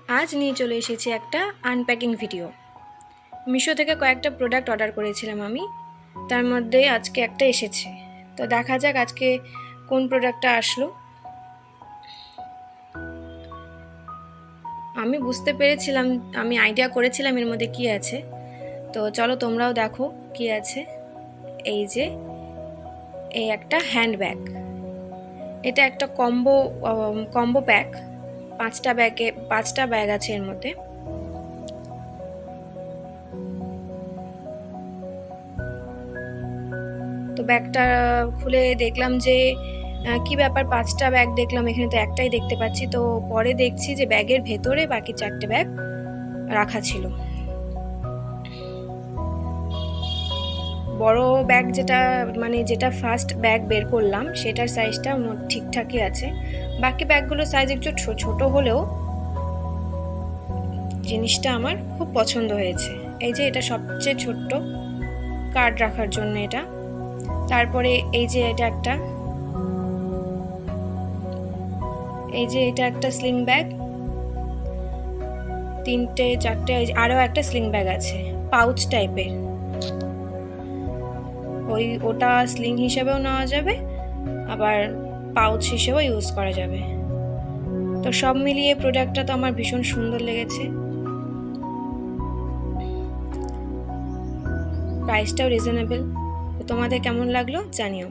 আজ নিয়ে চলে এসেছি একটা আনপ্যাকিং ভিডিও। মিশো থেকে কয়েকটা প্রোডাক্ট অর্ডার করেছিলাম আমি, তার মধ্যে আজকে একটা এসেছে। তো দেখা যাক আজকে কোন প্রোডাক্টটা আসলো। আমি বুঝতে পেরেছিলাম, আমি আইডিয়া করেছিলাম এর মধ্যে কি আছে। তো চলো তোমরাও দেখো কি আছে। এই যে এই একটা হ্যান্ডব্যাগ, এটা একটা কম্বো প্যাক। 5টা ব্যাগ আছে এর মধ্যে। তো ব্যাগটা খুলে দেখলাম যে কি ব্যাপার, 5টা ব্যাগ দেখলাম, এখানে তো একটাই দেখতে পাচ্ছি। তো পরে দেখছি যে ব্যাগের ভেতরে বাকি 4টে ব্যাগ রাখা ছিল। বড় ব্যাগ যেটা ফার্স্ট ব্যাগ বের করলাম সেটার সাইজটা ঠিকঠাকই আছে। বাকি ব্যাগগুলোর সাইজ একটু ছোট হলেও জিনিসটা আমার খুব পছন্দ হয়েছে। এই যে এটা সবচেয়ে ছোট্ট, কার্ড রাখার জন্য এটা। তারপরে এই যে এটা একটা স্লিং ব্যাগ, 3টে 4টে, আরও একটা স্লিং ব্যাগ আছে পাউচ টাইপের। ওটা স্লিং হিসেবেও নেওয়া যাবে, আবার পাউচ হিসেবেও ইউজ করা যাবে। তো সব মিলিয়ে প্রোডাক্টটা তো আমার ভীষণ সুন্দর লেগেছে। প্রাইসটাও রিজনেবল। তো তোমাদের কেমন লাগলো জানিও।